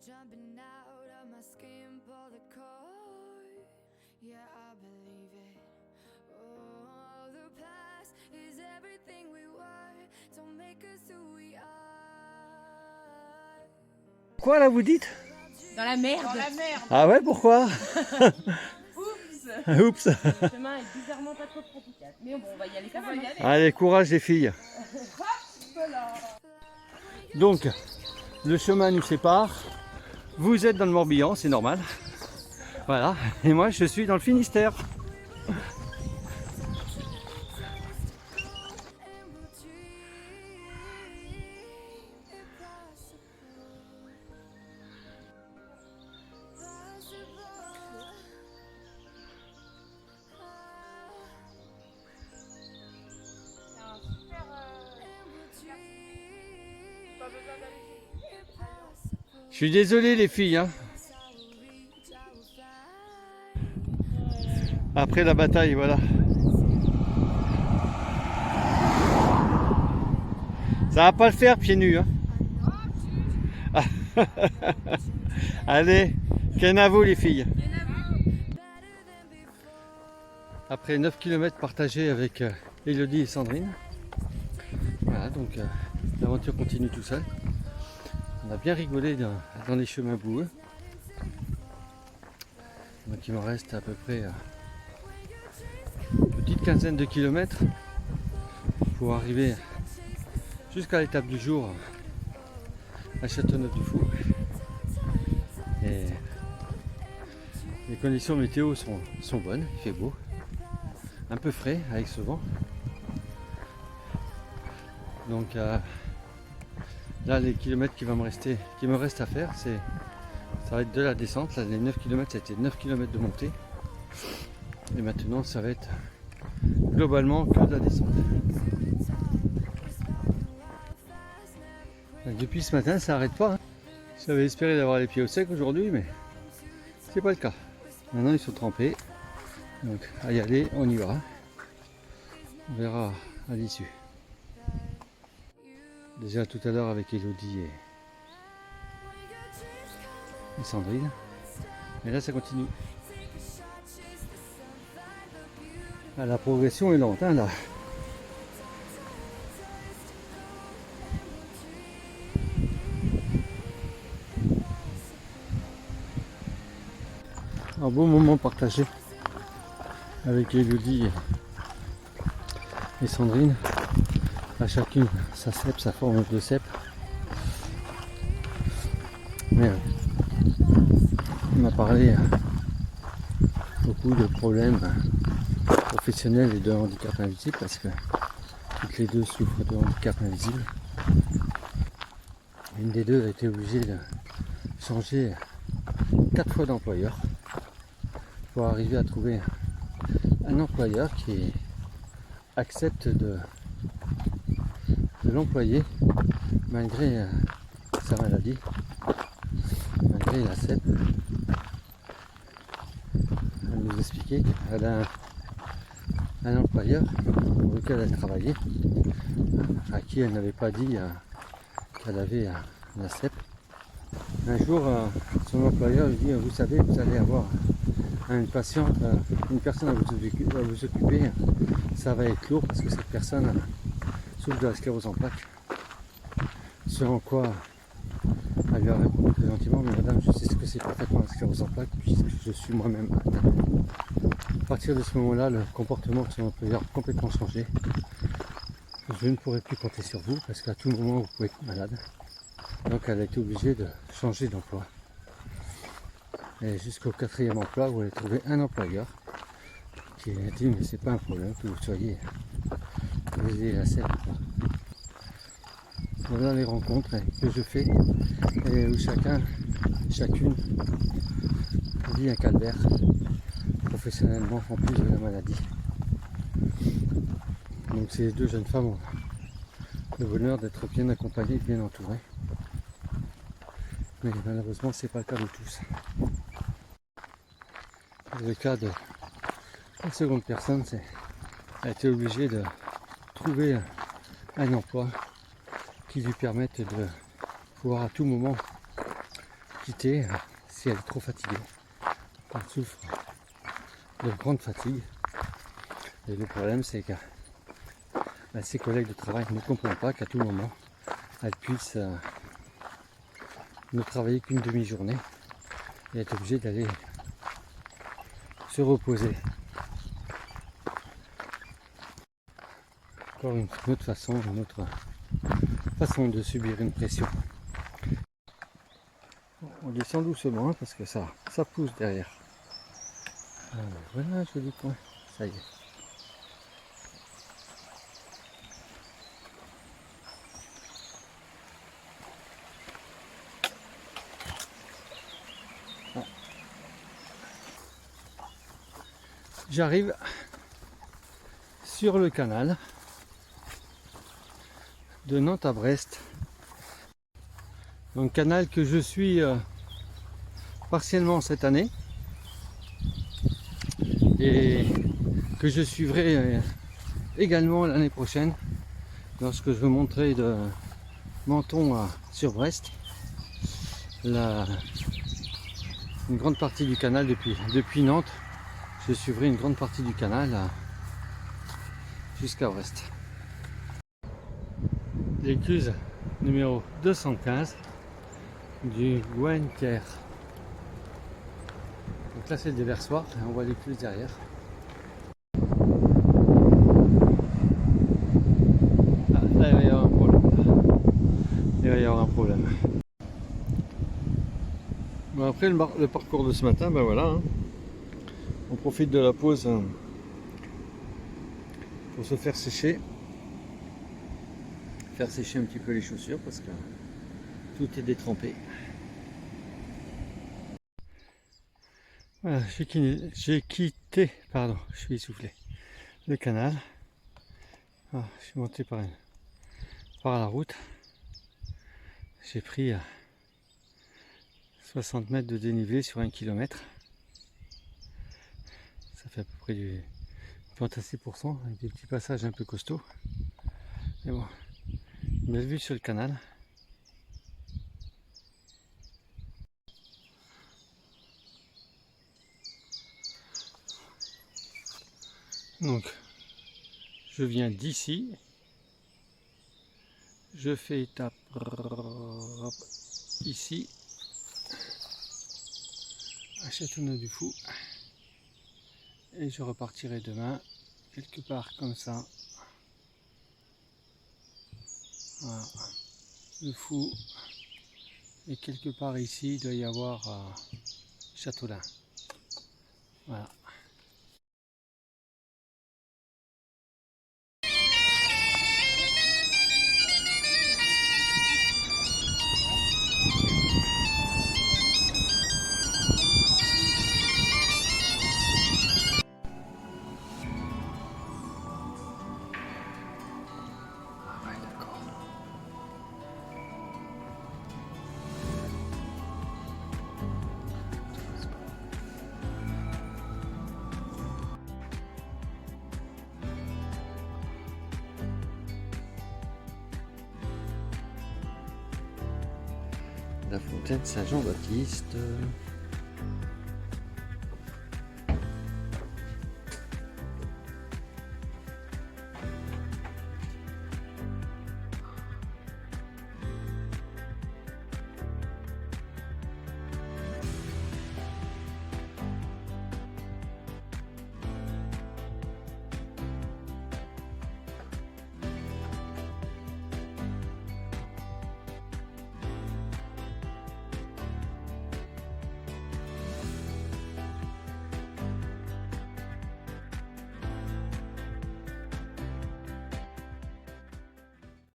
jumping out of my skin, pull the cord. Yeah, I believe it. Oh, the past is everything we were. Don't make us who we are. Quoi là vous dites? Dans la merde. Dans la merde. Ah ouais, pourquoi? Oups. Oups. Le chemin est bizarrement pas trop praticable. Mais bon, on va y aller quand même. Allez, courage les filles. Donc, le chemin nous sépare. Vous êtes dans le Morbihan, c'est normal. Voilà. Et moi, je suis dans le Finistère. Je suis désolé les filles. Hein. Après la bataille, voilà. Ça va pas le faire pieds nus. Hein. Allez, qu'un à vous les filles. Après 9 km partagés avec Elodie et Sandrine. Voilà, donc l'aventure continue tout seul. On a bien rigolé dans les chemins boueux. Donc il m'en reste à peu près une petite quinzaine de kilomètres pour arriver jusqu'à l'étape du jour à Châteauneuf-du-Four. Et les conditions météo sont bonnes, il fait beau, un peu frais avec ce vent. Donc là, les kilomètres qui me reste à faire, ça va être de la descente. Là, les 9 km, ça a été 9 km de montée. Et maintenant, ça va être globalement que de la descente. Donc, depuis ce matin, ça n'arrête pas. Hein. J'avais espéré d'avoir les pieds au sec aujourd'hui, mais c'est pas le cas. Maintenant, ils sont trempés. Donc, à y aller, on y va. On verra à l'issue. Déjà tout à l'heure avec Elodie et Sandrine. Et là ça continue. Ah, la progression est lente hein, là. Un beau moment partagé avec Elodie et Sandrine. À chacune sa cèpe, sa forme de cèpe. Mais on a parlé beaucoup de problèmes professionnels et de handicap invisible parce que toutes les deux souffrent de handicap invisible. Une des deux a été obligée de changer 4 fois d'employeur pour arriver à trouver un employeur qui accepte de l'employer malgré sa maladie, malgré la CEP. Elle nous expliquait qu'elle a un employeur pour lequel elle travaillait, à qui elle n'avait pas dit qu'elle avait la CEP. Un jour, son employeur lui dit: vous savez, vous allez avoir une patiente, une personne à vous occuper, ça va être lourd parce que cette personne souffre de la sclérose en plaques. Ce en quoi elle lui a répondu très gentiment: mais madame, je sais ce que c'est parfaitement la sclérose en plaques puisque je suis moi-même atteint. À partir de ce moment-là, le comportement de son employeur a complètement changé. Je ne pourrai plus compter sur vous parce qu'à tout moment vous pouvez être malade. Donc elle a été obligée de changer d'emploi. Et jusqu'au 4e emploi où elle a trouvé un employeur qui a dit: mais c'est pas un problème que vous soyez, que vous ayez la CEP. Voilà les rencontres que je fais et où chacune vit un calvaire professionnellement en plus de la maladie. Donc ces deux jeunes femmes ont le bonheur d'être bien accompagnées, bien entourées. Mais malheureusement c'est pas le cas de tous. Le cas de la seconde personne, a été obligée de trouver un emploi qui lui permette de pouvoir à tout moment quitter si elle est trop fatiguée. Elle souffre de grande fatigue. Et le problème, c'est que ses collègues de travail ne comprennent pas qu'à tout moment, elle puisse ne travailler qu'une demi-journée et être obligée d'aller se reposer. Encore une autre façon de subir une pression. On descend doucement parce que ça pousse derrière. Alors, voilà un joli coin, ça y est. Ah. J'arrive sur le canal de Nantes à Brest. Donc canal que je suis partiellement cette année et que je suivrai également l'année prochaine lorsque je veux montrer de Menton sur Brest une grande partie du canal depuis Nantes. Je suivrai une grande partie du canal jusqu'à Brest. L'écluse numéro 215 du Gouenquier. Donc là c'est le déversoir, on voit l'écluse derrière. Ah, là il va y avoir un problème. Il va y avoir un problème. Bon, après le parcours de ce matin, ben voilà, hein. On profite de la pause pour se faire sécher. Faire sécher un petit peu les chaussures parce que tout est détrempé. Voilà, j'ai quitté, pardon, je suis essoufflé, le canal. Ah, je suis monté par la route. J'ai pris 60 mètres de dénivelé sur 1 km. Ça fait à peu près du 26% avec des petits passages un peu costauds. Mais bon, une belle vue sur le canal. Donc, je viens d'ici. Je fais étape ici à Châteauneuf-du-Fou et je repartirai demain quelque part comme ça. Voilà. Le Fou et quelque part ici il doit y avoir Châteaulin. Voilà. La fontaine Saint-Jean-Baptiste.